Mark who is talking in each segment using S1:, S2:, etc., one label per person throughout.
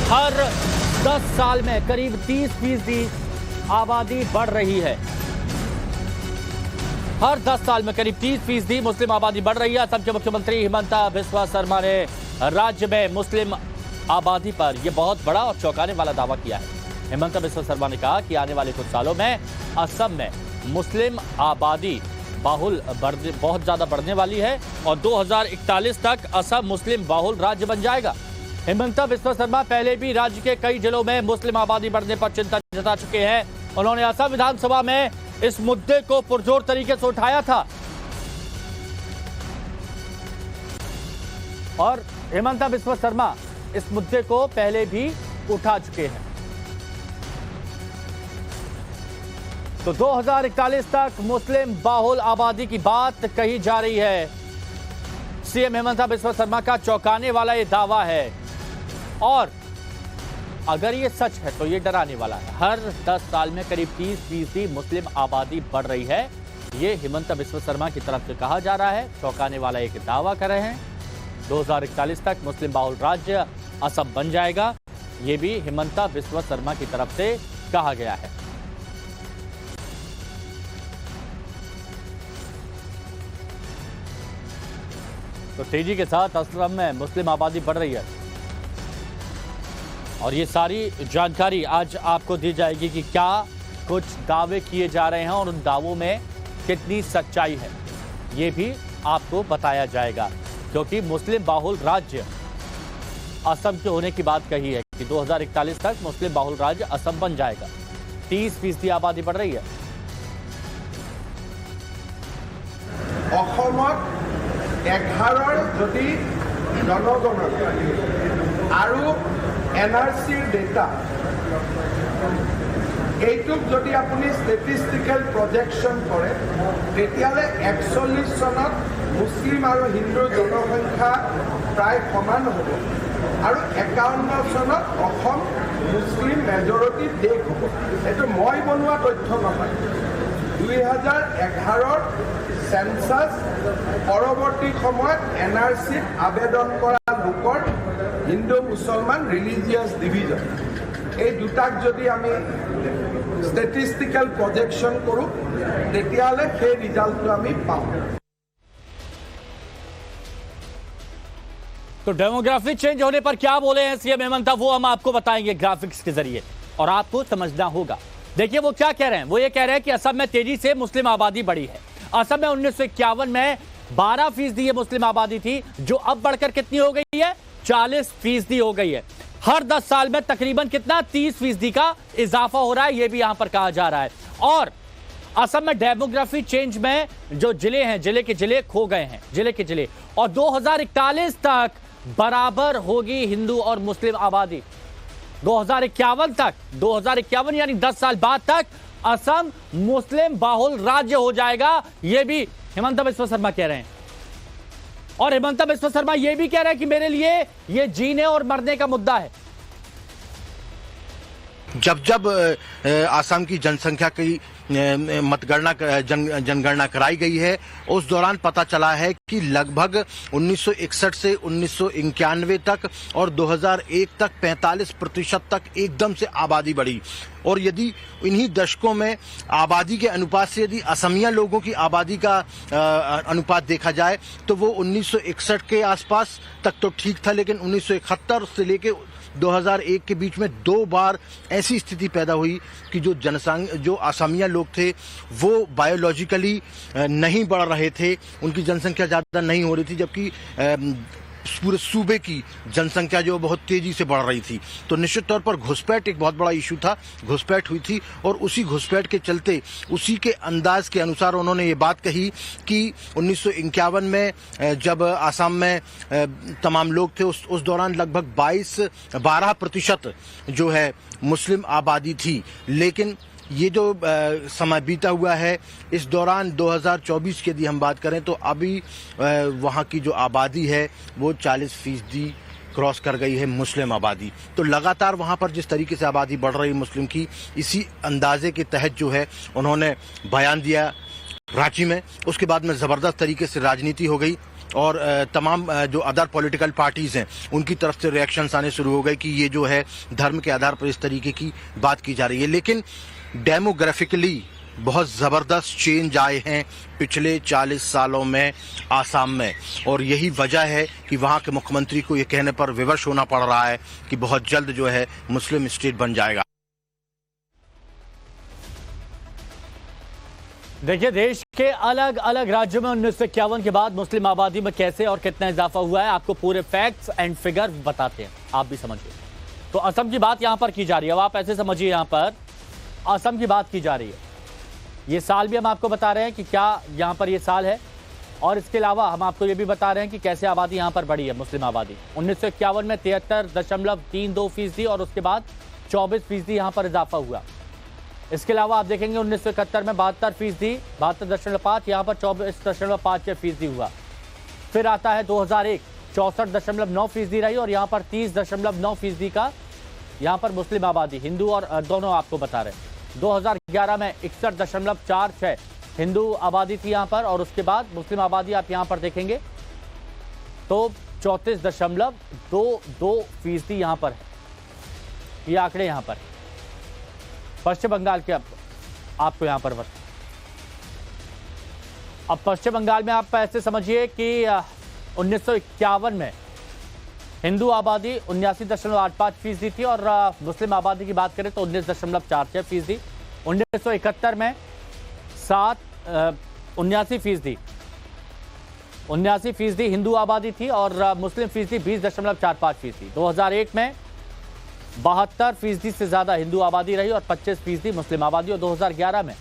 S1: हर 10 साल में करीब 30% आबादी बढ़ रही है। हर 10 साल में करीब 30% मुस्लिम आबादी बढ़ रही है। असम के मुख्यमंत्री हिमंता बिस्वा शर्मा ने राज्य में मुस्लिम आबादी पर यह बहुत बड़ा और चौंकाने वाला दावा किया है। हिमंता बिस्वा शर्मा ने कहा कि आने वाले कुछ सालों में असम में मुस्लिम आबादी बहुत ज्यादा बढ़ने वाली है और 2041 तक असम मुस्लिम बहुल राज्य बन जाएगा। हिमंता बिस्वा शर्मा पहले भी राज्य के कई जिलों में मुस्लिम आबादी बढ़ने पर चिंता जता चुके हैं। उन्होंने असम विधानसभा में इस मुद्दे को पुरजोर तरीके से उठाया था और हिमंता बिस्वा शर्मा इस मुद्दे को पहले भी उठा चुके हैं। तो 2041 तक मुस्लिम बहुल आबादी की बात कही जा रही है। सीएम हिमंता बिस्वा शर्मा का चौंकाने वाला ये दावा है और अगर ये सच है तो ये डराने वाला है। हर 10 साल में करीब 30% मुस्लिम आबादी बढ़ रही है। ये हिमंता बिस्वा शर्मा की तरफ से कहा जा रहा है। चौंकाने वाला एक दावा कर रहे हैं। 2041 तक मुस्लिम बहुल राज्य असम बन जाएगा। ये भी हिमंता बिस्वा शर्मा की तरफ से कहा गया है। तो तेजी के साथ असम में मुस्लिम आबादी बढ़ रही है और ये सारी जानकारी आज आपको दी जाएगी कि क्या कुछ दावे किए जा रहे हैं और उन दावों में कितनी सच्चाई है, ये भी आपको बताया जाएगा। क्योंकि मुस्लिम बहुल राज्य असम के होने की बात कही है कि 2041 तक मुस्लिम बहुल राज्य असम बन जाएगा। 30% आबादी बढ़ रही है।
S2: অসমত 11ৰ যদি জনগণনা আৰু এনআৰচিৰ ডেটা এইটোক যদি আপুনি ষ্টেটিষ্টিকেল প্ৰজেকশ্যন কৰে তেতিয়াহ'লে 41 চনত মুছলিম আৰু হিন্দুৰ জনসংখ্যা প্ৰায় সমান হ'ব আৰু 51 চনত অসম মুছলিম মেজৰিটি দেশ হ'ব। এইটো মই বনোৱা তথ্য নহয়। 2011ৰ সেন্সাস পৰৱৰ্তী সময়ত এনআৰচিত আবেদন কৰা লোকৰ হিন্দু মুছলমান ৰিলিজিয়াছ ডিভিজন এই দুটাক যদি আমি ষ্টেটিষ্টিকেল প্ৰজেকশ্যন কৰোঁ তেতিয়াহ'লে সেই ৰিজাল্টটো আমি পাওঁ।
S1: तो डेमोग्राफी चेंज होने पर क्या बोले हैं सीएम हेमंता, वो हम आपको बताएंगे ग्राफिक्स के जरिए और आपको समझना होगा। देखिए वो क्या कह रहे हैं। वो ये कह रहे हैं कि असम में तेजी से मुस्लिम आबादी बढ़ी है। असम में 1951 में 12% मुस्लिम आबादी थी, जो अब बढ़कर कितनी हो गई है, 40% हो गई है। हर 10 साल में तकरीबन कितना 30% का इजाफा हो रहा है, यह भी यहां पर कहा जा रहा है। और असम में डेमोग्राफी चेंज में जो जिले हैं, जिले के जिले खो गए हैं, जिले के जिले। और 2041 तक बराबर होगी हिंदू और मुस्लिम आबादी। 2051 तक, 2051 यानी 10 साल बाद तक असम मुस्लिम बहुल राज्य हो जाएगा। यह भी हिमंता बिस्वा शर्मा कह रहे हैं। और हिमंता बिस्वा शर्मा यह भी कह रहे हैं कि मेरे लिए यह जीने और मरने का मुद्दा है।
S3: जब आसाम की जनसंख्या की मतगणना जनगणना कराई गई है, उस दौरान पता चला है कि लगभग 1961 से 1991 तक और 2001 तक 45% तक एकदम से आबादी बढ़ी। और यदि इन्हीं दशकों में आबादी के अनुपात से यदि असमिया लोगों की आबादी का अनुपात देखा जाए तो वो 1961 के आसपास तक तो ठीक था, लेकिन 1971 से लेके 2001 के बीच में 2 बार ऐसी स्थिति पैदा हुई कि जो असमिया लोग थे वो बायोलॉजिकली नहीं बढ़ रहे थे, उनकी जनसंख्या ज़्यादा नहीं हो रही थी, जबकि पूरे सूबे की जनसंख्या जो बहुत तेजी से बढ़ रही थी। तो निश्चित तौर पर घुसपैठ एक बहुत बड़ा इशू था। घुसपैठ हुई थी और उसी घुसपैठ के चलते, उसी के अंदाज के अनुसार उन्होंने ये बात कही कि 1951 में जब आसाम में तमाम लोग थे उस दौरान लगभग 12% जो है मुस्लिम आबादी थी। लेकिन ये जो समय बीता हुआ है, इस दौरान 2024 की यदि हम बात करें तो अभी वहाँ की जो आबादी है वो 40% क्रॉस कर गई है, मुस्लिम आबादी। तो लगातार वहाँ पर जिस तरीके से आबादी बढ़ रही है मुस्लिम की, इसी अंदाजे के तहत जो है उन्होंने बयान दिया रांची में। उसके बाद में ज़बरदस्त तरीके से राजनीति हो गई और तमाम जो अदर पॉलिटिकल पार्टीज हैं उनकी तरफ से रिएक्शंस आने शुरू हो गए कि ये जो है धर्म के आधार पर इस तरीके की बात की जा रही है। लेकिन डेमोग्राफिकली बहुत ज़बरदस्त चेंज आए हैं पिछले 40 सालों में आसाम में, और यही वजह है कि वहाँ के मुख्यमंत्री को ये कहने पर विवश होना पड़ रहा है कि बहुत जल्द जो है मुस्लिम स्टेट बन जाएगा।
S1: देखिए, देश के अलग अलग राज्यों में 1951 के बाद मुस्लिम आबादी में कैसे और कितना इजाफा हुआ है, आपको पूरे फैक्ट्स एंड फिगर बताते हैं, आप भी समझिए। तो असम की बात यहां पर की जा रही है, अब आप ऐसे समझिए, यहां पर असम की बात की जा रही है। ये साल भी हम आपको बता रहे हैं कि क्या यहां पर ये साल है, और इसके अलावा हम आपको ये भी बता रहे हैं कि कैसे आबादी यहां पर बढ़ी है, मुस्लिम आबादी 1951 में 73.32% और उसके बाद 24% यहां पर इजाफा हुआ। इसके अलावा आप देखेंगे 1971 में 72%, 72.5, यहाँ पर 24.56% हुआ। फिर आता है 2001, 64.9% रही, और यहाँ पर 30.9% का यहाँ पर मुस्लिम आबादी, हिंदू और दोनों आपको बता रहे हैं। 2011 में 61.46 हिंदू आबादी थी यहाँ पर, और उसके बाद मुस्लिम आबादी आप यहाँ पर देखेंगे तो 34.22% यहाँ पर है। ये आंकड़े यहाँ पर पश्चिम बंगाल के आपको यहां पर अब पश्चिम बंगाल में आप ऐसे समझिए कि 1951 में हिंदू आबादी 79.85% थी, और मुस्लिम आबादी की बात करें तो 19.46%। 1971 में 79% हिंदू आबादी थी, और मुस्लिम फीसदी 20.45%। 2001 में 72% से ज्यादा हिंदू आबादी रही और 25% मुस्लिम आबादी, और 2011 में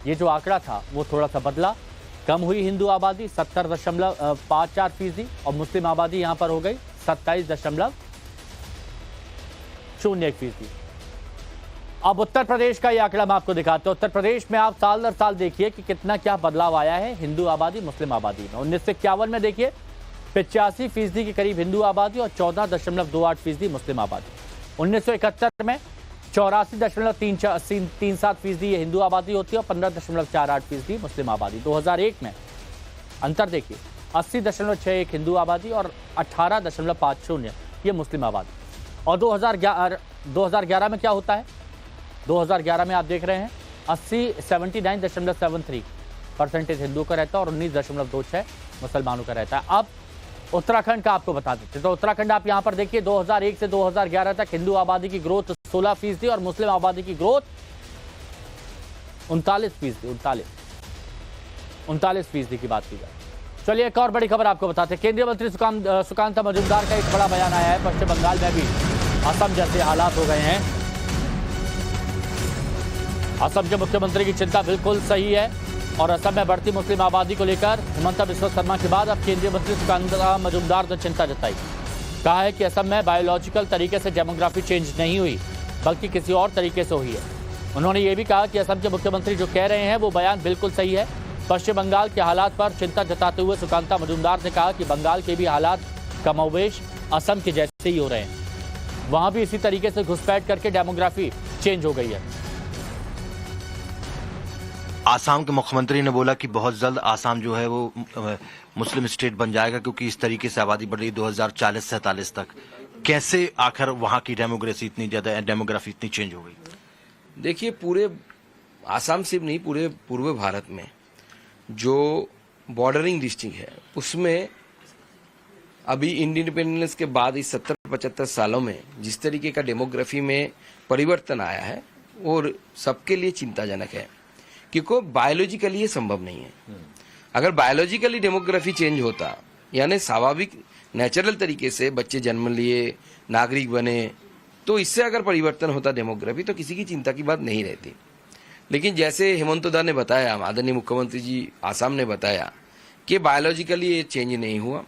S1: ये जो आंकड़ा था वो थोड़ा सा बदला, कम हुई हिंदू आबादी 70.54%, और मुस्लिम आबादी यहां पर हो गई 27.01%। अब उत्तर प्रदेश का ये आंकड़ा मैं आपको दिखाता हूं। उत्तर प्रदेश में आप साल दर साल देखिए कि कितना क्या बदलाव आया है हिंदू आबादी मुस्लिम आबादी में। 1951 में देखिए 85% के करीब हिंदू आबादी और 14.28% मुस्लिम आबादी। 1971 में 84.37% ये हिंदू आबादी होती है और 15.48% मुस्लिम आबादी। 2001 में अंतर देखिए 80.61 हिंदू आबादी और 18.50 ये मुस्लिम आबादी। और 2011 में क्या होता है, 2011 में आप देख रहे हैं 79.73% हिंदुओं का रहता है और 19.26 मुसलमानों का रहता है। अब उत्तराखंड का आपको बता देते, तो उत्तराखंड आप यहां पर देखिए 2001 से 2011 तक हिंदू आबादी की ग्रोथ 16% और मुस्लिम आबादी की ग्रोथ 39% की बात की जाए। चलिए एक और बड़ी खबर आपको बताते हैं। केंद्रीय मंत्री सुकांता मजूमदार का एक बड़ा बयान आया है। पश्चिम बंगाल में भी असम जैसे हालात हो गए हैं। असम के मुख्यमंत्री की चिंता बिल्कुल सही है, और असम में बढ़ती मुस्लिम आबादी को लेकर हिमंता बिस्वा शर्मा के बाद अब केंद्रीय मंत्री सुकांता मजूमदार ने चिंता जताई। कहा है कि असम में बायोलॉजिकल तरीके से डेमोग्राफी चेंज नहीं हुई बल्कि किसी और तरीके से हुई है। उन्होंने ये भी कहा कि असम के मुख्यमंत्री जो कह रहे हैं वो बयान बिल्कुल सही है। पश्चिम बंगाल के हालात पर चिंता जताते हुए सुकांता मजूमदार ने कहा कि बंगाल के भी हालात कमोबेश असम के जैसे ही हो रहे हैं, वहां भी इसी तरीके से घुसपैठ करके डेमोग्राफी चेंज हो गई है।
S3: आसाम के मुख्यमंत्री ने बोला कि बहुत जल्द आसाम जो है वो मुस्लिम स्टेट बन जाएगा क्योंकि इस तरीके से आबादी बढ़ रही 2040-47 तक। कैसे आखिर वहां की डेमोग्राफी इतनी चेंज हो गई?
S4: देखिए, पूरे आसाम सिर्फ नहीं, पूरे पूर्व भारत में जो बॉर्डरिंग डिस्ट्रिक्ट है उसमें अभी इंडिपेंडेंस के बाद इस 70-75 सालों में जिस तरीके का डेमोग्राफी में परिवर्तन आया है और सबके लिए चिंताजनक है, क्योंकि बायोलॉजिकली ये संभव नहीं है। अगर बायोलॉजिकली डेमोग्राफी चेंज होता, यानी स्वाभाविक नेचुरल तरीके से बच्चे जन्म लिए, नागरिक बने, तो इससे अगर परिवर्तन होता डेमोग्राफी तो किसी की चिंता की बात नहीं रहती। लेकिन जैसे हेमंत दा ने बताया, आदरणीय मुख्यमंत्री जी आसाम ने बताया कि बायोलॉजिकली ये चेंज नहीं हुआ,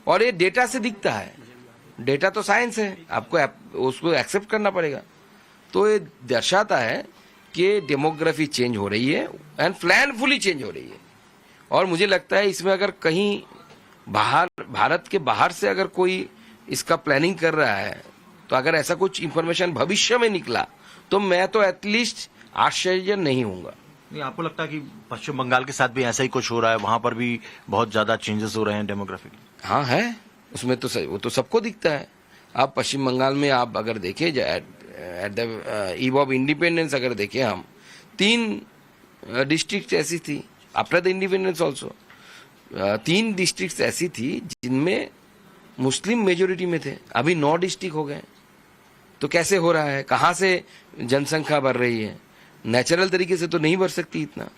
S4: और ये डेटा से दिखता है। डेटा तो साइंस है, आपको उसको एक्सेप्ट करना पड़ेगा। तो ये दर्शाता है कि डेमोग्राफी चेंज हो रही है एंड प्लानफुली चेंज हो रही है। और मुझे लगता है इसमें अगर कहीं भारत के बाहर से अगर कोई इसका प्लानिंग कर रहा है, तो अगर ऐसा कुछ इंफॉर्मेशन भविष्य में निकला तो मैं तो एटलीस्ट आश्चर्य नहीं होऊंगा।
S3: नहीं, आपको लगता है कि पश्चिम बंगाल के साथ भी ऐसा ही कुछ हो रहा है, वहां पर भी बहुत ज्यादा चेंजेस हो रहे हैं डेमोग्राफिक?
S4: हाँ है, उसमें तो वो तो सबको दिखता है। आप पश्चिम बंगाल में आप अगर देखें at the eve of independence अगर देखें हम 3 डिस्ट्रिक्ट ऐसी थी after the independence also, 3 district ऐसी थी जिनमें मुस्लिम मेजोरिटी में थे, अभी 9 डिस्ट्रिक्ट हो गए। तो कैसे हो रहा है, कहाँ से जनसंख्या बढ़ रही है? नेचुरल तरीके से तो नहीं बढ़ सकती इतना।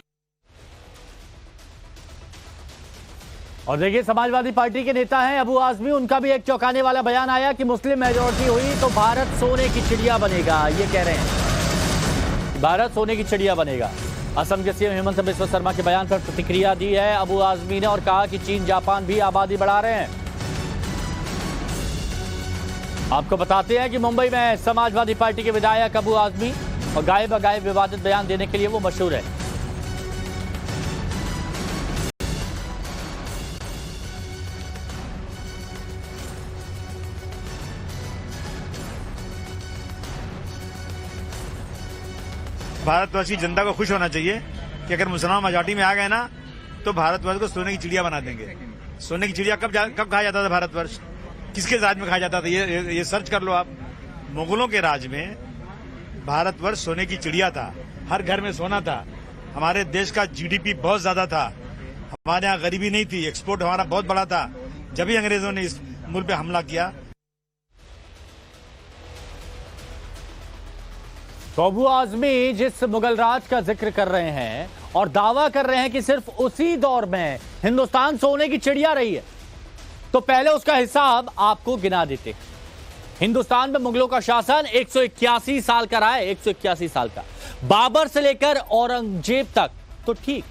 S1: और देखिए समाजवादी पार्टी के नेता हैं अबू आजमी, उनका भी एक चौंकाने वाला बयान आया कि मुस्लिम मेजोरिटी हुई तो भारत सोने की चिड़िया बनेगा। ये कह रहे हैं भारत सोने की चिड़िया बनेगा। असम के सीएम हेमंत बिस्वा शर्मा के बयान पर प्रतिक्रिया दी है अबू आजमी ने और कहा कि चीन जापान भी आबादी बढ़ा रहे हैं। आपको बताते हैं कि मुंबई में समाजवादी पार्टी के विधायक अबू आजमी और गाए बगाए विवादित बयान देने के लिए वो मशहूर है।
S5: भारतवर्ष की जनता को खुश होना चाहिए कि अगर मुसलमान मेजॉरिटी में आ गए ना तो भारतवर्ष को सोने की चिड़िया बना देंगे। सोने की चिड़िया कब कहा जाता था भारतवर्ष? किसके राज में खाया जाता था? ये सर्च कर लो आप। मुगलों के राज में भारतवर्ष सोने की चिड़िया था, हर घर में सोना था, हमारे देश का जीडीपी बहुत ज्यादा था, हमारे यहाँ गरीबी नहीं थी, एक्सपोर्ट हमारा बहुत बड़ा था। जब भी अंग्रेजों ने इस मुल्क पे हमला किया
S1: तो अबू आजमी जिस मुगल राज का जिक्र कर रहे हैं और दावा कर रहे हैं कि सिर्फ उसी दौर में हिंदुस्तान सोने की चिड़िया रही है, तो पहले उसका हिसाब आपको गिना देते हैं। हिंदुस्तान में मुगलों का शासन 181 साल का रहा है, 181 साल का, बाबर से लेकर औरंगजेब तक तो ठीक,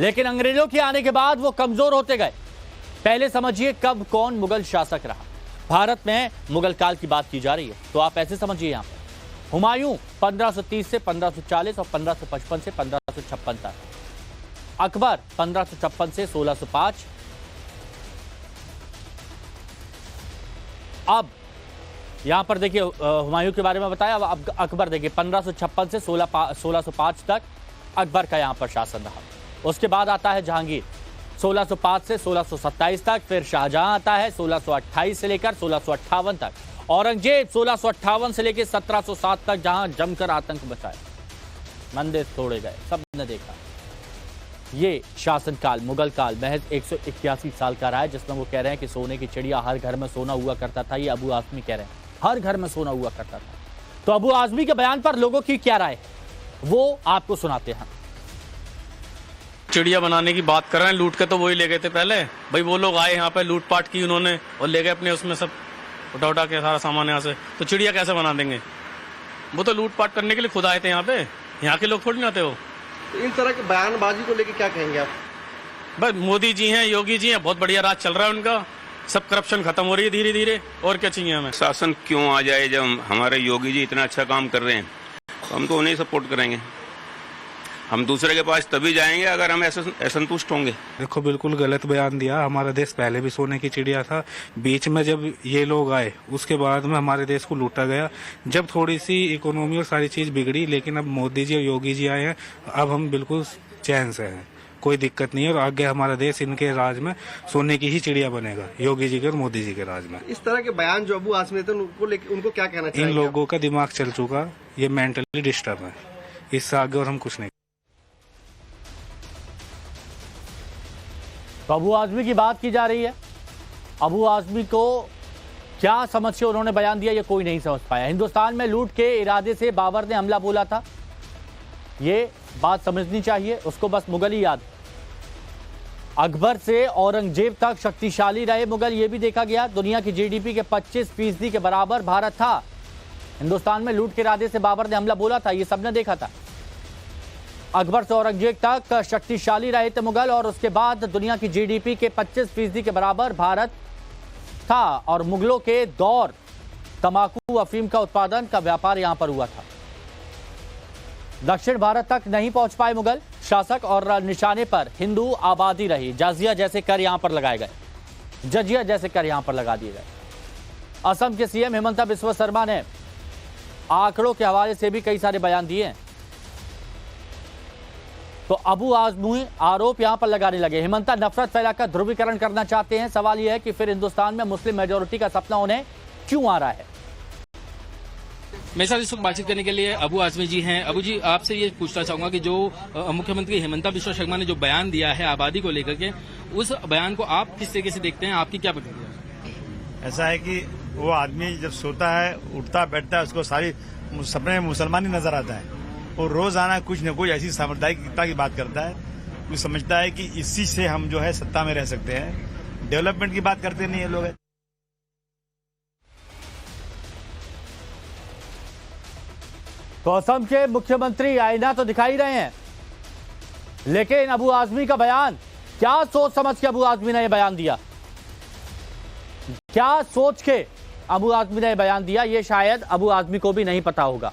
S1: लेकिन अंग्रेजों के आने के बाद वो कमजोर होते गए। पहले समझिए कब कौन मुगल शासक रहा। भारत में मुगल काल की बात की जा रही है तो आप ऐसे समझिए, यहां पर हुमायूं 1530 से 1540 और 1555 से 1556 तक, अकबर 1556 से 1605, अब यहां पर देखिए हुमायूं के बारे में बताया, अब अकबर देखिए 1556 से 1605 तक अकबर का यहां पर शासन रहा। उसके बाद आता है जहांगीर 1605 से 1627 तक, फिर शाहजहां आता है 1628 से लेकर 1658 तक, औरंगजेब 1658 से लेकर 1707 तक जहां जमकर आतंक मचाया, मंदिर तोड़े गए, सबने देखा। ये शासनकाल मुगल काल महज 181 साल का रहा है, जिसमें वो कह रहे हैं कि सोने की चिड़िया हर घर में सोना हुआ करता था। ये अबू आजमी कह रहे हैं हर घर में सोना हुआ करता था। तो अबू आजमी के बयान पर लोगों की क्या राय है वो आपको सुनाते हैं।
S6: चिड़िया बनाने की बात कर रहे हैं, लूट के तो वही ले गए थे पहले भाई, वो लोग आए यहाँ पे लूटपाट की उन्होंने और ले गए अपने उसमें सब उठा के सारा सामान यहाँ से, तो चिड़िया कैसे बना देंगे? वो तो लूटपाट करने के लिए खुद आए थे यहाँ पे, यहाँ के लोग थोड़ी ना थे वो।
S7: तो इन तरह की बयानबाजी को लेकर क्या कहेंगे आप?
S6: बस मोदी जी हैं, योगी जी हैं, बहुत बढ़िया राज चल रहा है उनका, सब करप्शन खत्म हो रही है धीरे धीरे, और क्या चाहिए हमें?
S8: शासन क्यों आ जाए जब हमारे योगी जी इतना अच्छा काम कर रहे हैं, तो हम तो उन्हें सपोर्ट करेंगे। हम दूसरे के पास तभी जाएंगे अगर हम असंतुष्ट होंगे।
S9: देखो बिल्कुल गलत बयान दिया। हमारा देश पहले भी सोने की चिड़िया था, बीच में जब ये लोग आए उसके बाद में हमारे देश को लूटा गया, जब थोड़ी सी इकोनॉमी और सारी चीज बिगड़ी, लेकिन अब मोदी जी और योगी जी आए हैं, अब हम बिल्कुल चैन से हैं, कोई दिक्कत नहीं है, और आगे हमारा देश इनके राज में सोने की ही चिड़िया बनेगा, योगी जी के और मोदी जी के राज में।
S7: इस तरह के बयान जो अबू आजमी थे उनको क्या कहना चाहिए?
S9: इन लोगों का दिमाग चल चुका, ये मेंटली डिस्टर्ब है, इससे आगे और हम कुछ नहीं।
S1: तो अबू आजमी की बात की जा रही है। अबू आजमी को क्या समझ के उन्होंने बयान दिया ये कोई नहीं समझ पाया। हिंदुस्तान में लूट के इरादे से बाबर ने हमला बोला था, ये बात समझनी चाहिए उसको, बस मुगल ही याद। अकबर से औरंगजेब तक शक्तिशाली रहे मुगल, ये भी देखा गया। दुनिया की जीडीपी के 25% के बराबर भारत था। हिंदुस्तान में लूट के इरादे से बाबर ने हमला बोला था, ये सबने देखा था। अकबर से औरंगजेब तक शक्तिशाली रहे थे मुगल, और उसके बाद दुनिया की जीडीपी के 25% के बराबर भारत था। और मुगलों के दौर तंबाकू अफीम का उत्पादन का व्यापार यहां पर हुआ था। दक्षिण भारत तक नहीं पहुंच पाए मुगल शासक, और निशाने पर हिंदू आबादी रही। जाजिया जैसे कर यहां पर लगाए गए, जजिया जैसे कर यहां पर लगा दिए गए। असम के सीएम हेमंत बिस्वा शर्मा ने आंकड़ों के हवाले से भी कई सारे बयान दिए हैं। तो अबू आजमी आरोप यहां पर लगाने लगे। हेमंता नफरत फैलाकर ध्रुवीकरण करना चाहते हैं। सवाल यह है कि फिर हिंदुस्तान में मुस्लिम मेजोरिटी का सपना उन्हें क्यों आ रहा है।
S10: मेरे साथ इस वक्त बातचीत करने के लिए अबू आजमी जी हैं। अबू जी, आपसे ये पूछना चाहूंगा कि जो मुख्यमंत्री हेमंता बिश्वा शर्मा ने जो बयान दिया है आबादी को लेकर के, उस बयान को आप किस तरीके से देखते हैं, आपकी क्या प्रतिक्रिया?
S5: ऐसा है कि वो आदमी जब सोता है, उठता बैठता है, उसको सारी सपने में मुसलमान ही नजर आता है। वो रोजाना कुछ न कुछ ऐसी सांप्रदायिकता की बात करता है। वो समझता है कि इसी से हम जो है सत्ता में रह सकते हैं। डेवलपमेंट की बात करते नहीं ये लोग।
S1: तो असम के मुख्यमंत्री आईना तो दिखाई रहे हैं, लेकिन अबू आजमी का बयान, क्या सोच समझ के अबू आजमी ने यह बयान दिया, क्या सोच के अबू आजमी ने यह बयान दिया, यह शायद अबू आजमी को भी नहीं पता होगा।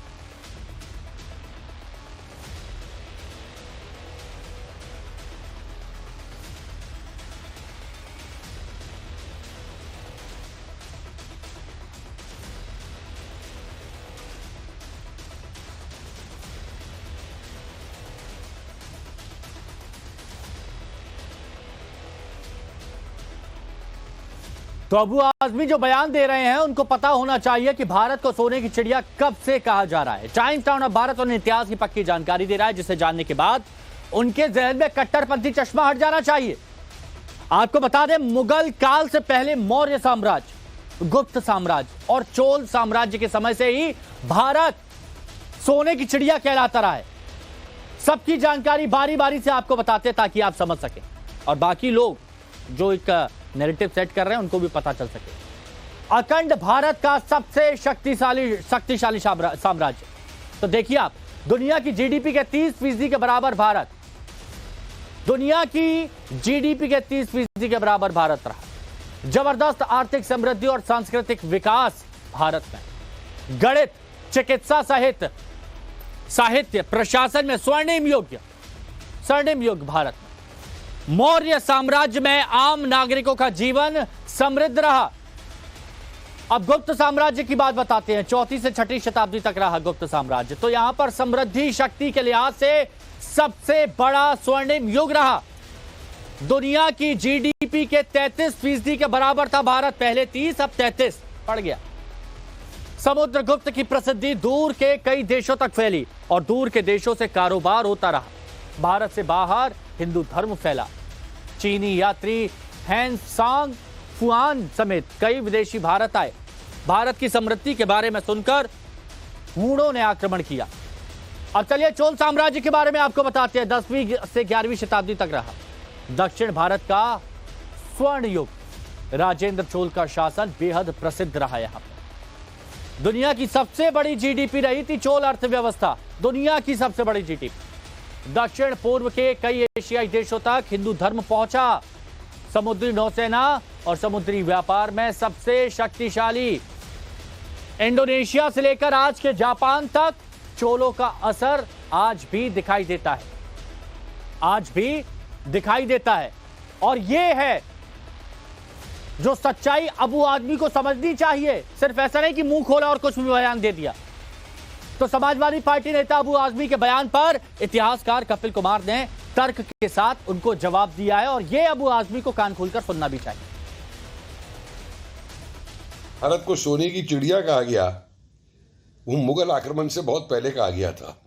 S1: तो अबू आजमी जो बयान दे रहे हैं, उनको पता होना चाहिए कि भारत को सोने की चिड़िया कब से कहा जा रहा है। टाइम्स टाउन ऑफ भारत उन्हें इतिहास की पक्की जानकारी दे रहा है, जिसे जानने के बाद उनके जहन में कट्टरपंथी चश्मा हट जाना चाहिए। आपको बता दें, मुगल काल से पहले मौर्य साम्राज्य, गुप्त साम्राज्य और चोल साम्राज्य के समय से ही भारत सोने की चिड़िया कहलाता रहा है। सबकी जानकारी बारी बारी से आपको बताते ताकि आप समझ सकें और बाकी लोग जो एक नैरेटिव सेट कर रहे हैं उनको भी पता चल सके। अखंड भारत का सबसे शक्तिशाली साम्राज्य। तो देखिए आप, दुनिया की जीडीपी के 30% के बराबर भारत, दुनिया की जीडीपी के 30% के बराबर भारत रहा। जबरदस्त आर्थिक समृद्धि और सांस्कृतिक विकास भारत में। गणित, चिकित्सा सहित साहित्य, प्रशासन में स्वर्णिम युग भारत। मौर्य साम्राज्य में आम नागरिकों का जीवन समृद्ध रहा। अब गुप्त साम्राज्य की बात बताते हैं। 4वीं से 6वीं शताब्दी तक रहा गुप्त साम्राज्य। तो यहां पर समृद्धि शक्ति के लिहाज से सबसे बड़ा स्वर्णिम युग रहा। दुनिया की जीडीपी के 33% के बराबर था भारत। पहले 30, अब 33 बढ़ गया। समुद्रगुप्त की प्रसिद्धि दूर के कई देशों तक फैली और दूर के देशों से कारोबार होता रहा। भारत से बाहर हिंदू धर्म फैला। चीनी यात्री हैन सांग फुआन समेत कई विदेशी भारत आए। भारत की समृद्धि के बारे में सुनकर हूणों ने आक्रमण किया। अब चलिए चोल साम्राज्य के बारे में आपको बताते हैं। 10वीं से 11वीं शताब्दी तक रहा दक्षिण भारत का स्वर्ण युग। राजेंद्र चोल का शासन बेहद प्रसिद्ध रहा। यहां पर दुनिया की सबसे बड़ी जीडीपी रही थी चोल अर्थव्यवस्था। दुनिया की सबसे बड़ी जीडीपी। दक्षिण पूर्व के कई एशियाई देशों तक हिंदू धर्म पहुंचा। समुद्री नौसेना और समुद्री व्यापार में सबसे शक्तिशाली। इंडोनेशिया से लेकर आज के जापान तक चोलों का असर आज भी दिखाई देता है। आज भी दिखाई देता है। और यह है जो सच्चाई अबू आदमी को समझनी चाहिए। सिर्फ ऐसा नहीं कि मुंह खोला और कुछ भी बयान दे दिया। तो समाजवादी पार्टी नेता अबू आजमी के बयान पर इतिहासकार कपिल कुमार ने तर्क के साथ उनको जवाब दिया है और यह अबू आजमी को कान खोलकर सुनना भी चाहिए।
S11: भारत को सोने की चिड़िया कहा गया, वो मुगल आक्रमण से बहुत पहले कहा गया था।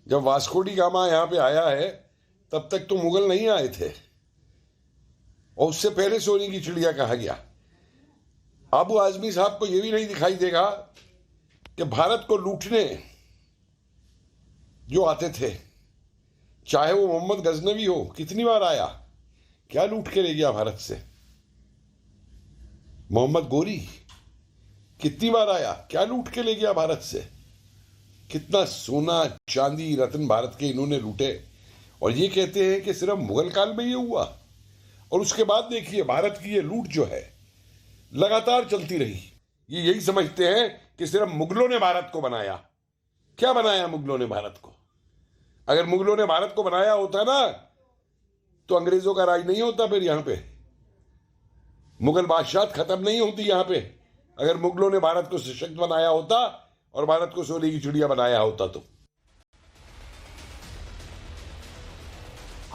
S11: जब वास्को डी गामा यहां पे आया है तब तक तो मुगल नहीं आए थे और उससे पहले सोने की चिड़िया कहा गया। अबू आजमी साहब को यह भी नहीं दिखाई देगा कि भारत को लूटने जो आते थे, चाहे वो मोहम्मद गजनवी हो, कितनी बार आया, क्या लूट के ले गया भारत से। मोहम्मद गोरी कितनी बार आया, क्या लूट के ले गया भारत से। कितना सोना चांदी रत्न भारत के इन्होंने लूटे और ये कहते हैं कि सिर्फ मुगल काल में ये हुआ। और उसके बाद देखिए भारत की ये लूट जो है लगातार चलती रही। ये यही समझते हैं कि सिर्फ मुगलों ने भारत को बनाया। क्या बनाया मुगलों ने भारत को? अगर मुगलों ने भारत को बनाया होता ना तो अंग्रेजों का राज नहीं होता। फिर यहां पे मुगल बादशाह खत्म नहीं होती यहां पे। अगर मुगलों ने भारत को सशक्त बनाया होता और भारत को सोने की चिड़िया बनाया होता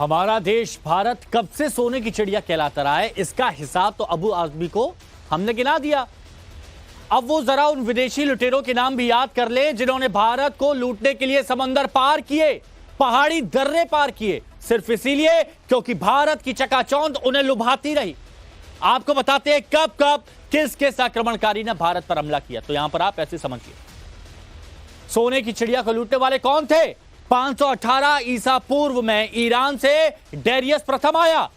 S1: हमारा देश भारत कब से सोने की चिड़िया कहलाता रहा है, इसका हिसाब तो अबू आजमी को हमने गिना दिया। अब वो जरा उन विदेशी लुटेरों के नाम भी याद कर लें जिन्होंने भारत को लूटने के लिए समंदर पार किए, पहाड़ी दर्रे पार किए, सिर्फ इसीलिए क्योंकि भारत की चकाचौंध उन्हें लुभाती रही। आपको बताते हैं कब कब किस किस आक्रमणकारी ने भारत पर हमला किया, तो यहां पर आप ऐसे समझिए। सोने की चिड़िया को लूटने वाले कौन थे? 518 ईसा पूर्व में ईरान से डेरियस प्रथम आया।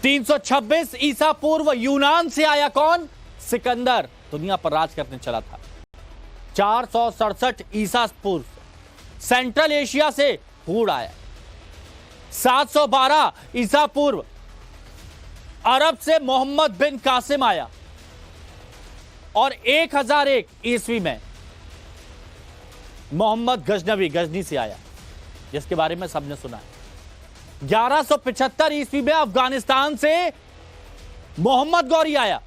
S1: 326 ईसा पूर्व यूनान से आया कौन? सिकंदर, दुनिया पर राज करने चला था। 467 ईसा पूर्व सेंट्रल एशिया से हूड आया। 712 ईसा पूर्व अरब से मोहम्मद बिन कासिम आया और 1001 ईस्वी में मोहम्मद गजनी से आया, जिसके बारे में सबने सुना है। 1175 ईस्वी में अफगानिस्तान से मोहम्मद गौरी आया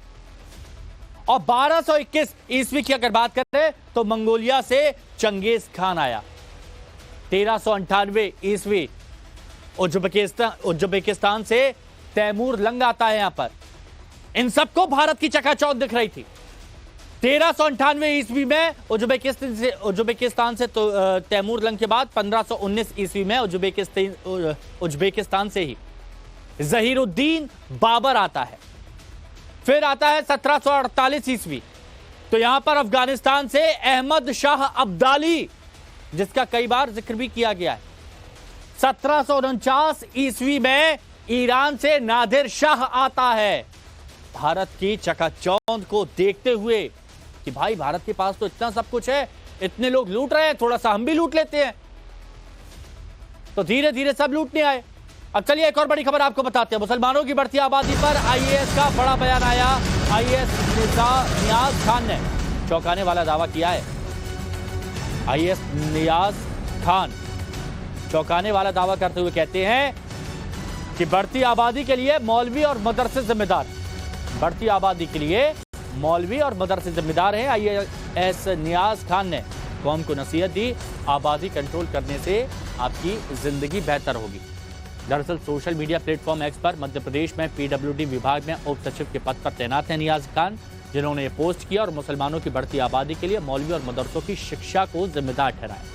S1: और 1221 ईस्वी की अगर बात करें तो मंगोलिया से चंगेज खान आया। 1398 ईस्वी उज्बेकिस्तान से तैमूर लंग आता है। यहां पर इन सबको भारत की चकाचौंध दिख रही थी। 1398 ईस्वी में उज्बेकिस्तान से तो तैमूर लंग के बाद 1519 ईस्वी में उज्बेकिस्तान से ही जहीरुद्दीन बाबर आता है। फिर आता है 1748 ईस्वी, तो यहां पर अफगानिस्तान से अहमद शाह अब्दाली, जिसका कई बार जिक्र भी किया गया है। 1749 ईस्वी में ईरान से नादिर शाह आता है। भारत की चकाचौंध को देखते हुए कि भाई भारत के पास तो इतना सब कुछ है, इतने लोग लूट रहे हैं, थोड़ा सा हम भी लूट लेते हैं, तो धीरे धीरे सब लूटने आए। अब चलिए एक और बड़ी खबर आपको बताते हैं। मुसलमानों की बढ़ती आबादी पर आईएएस का बड़ा बयान आया। आईएएस नियाज खान ने चौंकाने वाला दावा किया है। आईएएस नियाज खान चौंकाने वाला दावा करते हुए कहते हैं कि बढ़ती आबादी के लिए मौलवी और मदरसे जिम्मेदार। बढ़ती आबादी के लिए मौलवी और मदरसे जिम्मेदार हैं। आईएएस नियाज खान ने कौम को नसीहत दी, आबादी कंट्रोल करने से आपकी जिंदगी बेहतर होगी। दरअसल सोशल मीडिया प्लेटफॉर्म एक्स पर मध्य प्रदेश में पीडब्ल्यूडी विभाग में उप सचिव के पद पर तैनात हैं नियाज खान, जिन्होंने ये पोस्ट किया और मुसलमानों की बढ़ती आबादी के लिए मौलवी और मदरसों की शिक्षा को जिम्मेदार ठहराया।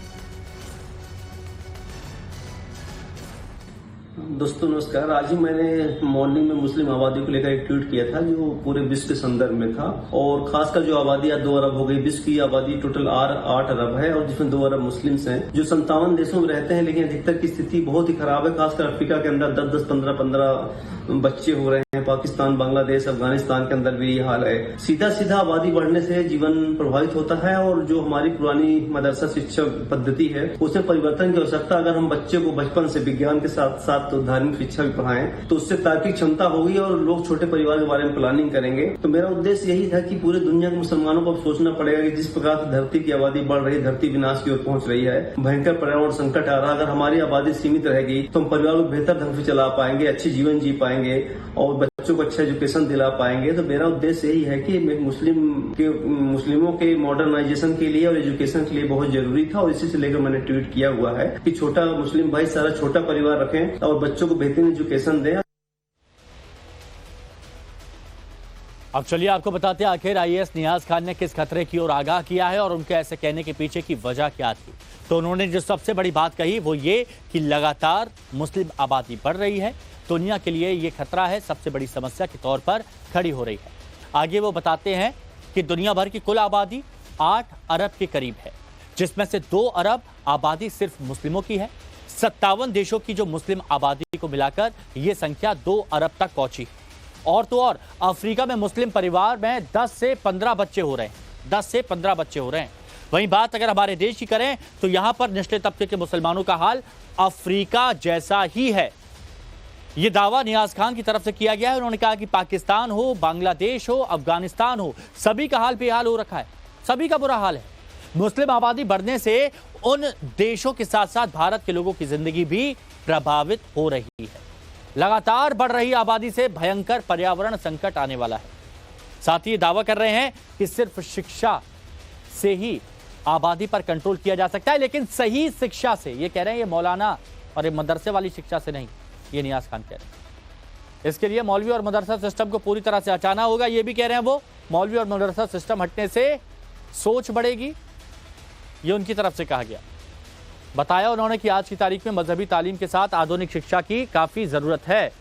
S12: दोस्तों नमस्कार। आज ही मैंने मॉर्निंग में मुस्लिम आबादी को लेकर एक ट्वीट किया था जो पूरे विश्व के संदर्भ में था, और खासकर जो आबादी आज 2 अरब हो गई। विश्व की आबादी टोटल 8 अरब है और जिसमें 2 अरब मुस्लिम्स हैं जो 57 देशों में रहते हैं, लेकिन अधिकतर की स्थिति बहुत ही खराब है। खासकर अफ्रीका के अंदर 10-10, 15-15 बच्चे हो रहे हैं। पाकिस्तान, बांग्लादेश, अफगानिस्तान के अंदर भी ये हाल है। सीधा आबादी बढ़ने से जीवन प्रभावित होता है और जो हमारी पुरानी मदरसा शिक्षा पद्धति है उसमें परिवर्तन की आवश्यकता। अगर हम बच्चे को बचपन से विज्ञान के साथ साथ तो धार्मिक शिक्षा भी पढ़ाएं तो उससे तार्किक क्षमता होगी और लोग छोटे परिवार के बारे में प्लानिंग करेंगे। तो मेरा उद्देश्य यही था कि पूरे दुनिया के मुसलमानों को अब सोचना पड़ेगा कि जिस प्रकार से धरती की आबादी बढ़ रही, धरती विनाश की ओर पहुंच रही है, भयंकर पर्यावरण संकट आ रहा है। अगर हमारी आबादी सीमित रहेगी तो हम परिवार को बेहतर ढंग से चला पाएंगे, अच्छी जीवन जी पाएंगे और बच्चों को अच्छा एजुकेशन दिला पाएंगे। तो मेरा उद्देश्य यही है कि मुस्लिमों के मॉडर्नाइजेशन के लिए और एजुकेशन के लिए बहुत जरूरी था और इसी से लेकर मैंने ट्वीट किया हुआ है कि छोटा मुस्लिम भाई सारा छोटा परिवार रखें और बच्चों को बेहतरीन एजुकेशन दें।
S1: अब चलिए आपको बताते हैं आखिर आईएएस नियाज खान ने किस खतरे की ओर आगाह किया है और उनके ऐसे कहने के पीछे की वजह क्या थी। तो उन्होंने जो सबसे बड़ी बात कही वो ये कि लगातार मुस्लिम आबादी बढ़ रही है, दुनिया के लिए ये खतरा है, सबसे बड़ी समस्या के तौर पर खड़ी हो रही है। आगे वो बताते हैं कि दुनिया भर की कुल आबादी 8 अरब के करीब है, जिसमें से 2 अरब आबादी सिर्फ मुस्लिमों की है। 57 देशों की जो मुस्लिम आबादी को मिलाकर ये संख्या 2 अरब तक पहुंची। और तो और अफ्रीका में मुस्लिम परिवार में 10 से 15 बच्चे हो रहे हैं, 10 से 15 बच्चे हो रहे हैं। वहीं बात अगर हमारे देश की करें तो यहां पर निचले तबके के मुसलमानों का हाल अफ्रीका जैसा ही है। यह दावा नियाज खान की तरफ से किया गया है। उन्होंने कहा कि पाकिस्तान हो, बांग्लादेश हो, अफगानिस्तान हो, सभी का हाल बेहाल हो रखा है, सभी का बुरा हाल है। मुस्लिम आबादी बढ़ने से उन देशों के साथ साथ भारत के लोगों की जिंदगी भी प्रभावित हो रही है। लगातार बढ़ रही आबादी से भयंकर पर्यावरण संकट आने वाला है। साथ ही दावा कर रहे हैं कि सिर्फ शिक्षा से ही आबादी पर कंट्रोल किया जा सकता है, लेकिन सही शिक्षा से, ये कह रहे हैं ये मौलाना और ये मदरसे वाली शिक्षा से नहीं, ये नियाज खान कह रहे हैं। इसके लिए मौलवी और मदरसा सिस्टम को पूरी तरह से हटाना होगा, ये भी कह रहे हैं वो। मौलवी और मदरसा सिस्टम हटने से सोच बढ़ेगी, ये उनकी तरफ से कहा गया। बताया उन्होंने कि आज की तारीख में मजहबी तालीम के साथ आधुनिक शिक्षा की काफ़ी ज़रूरत है।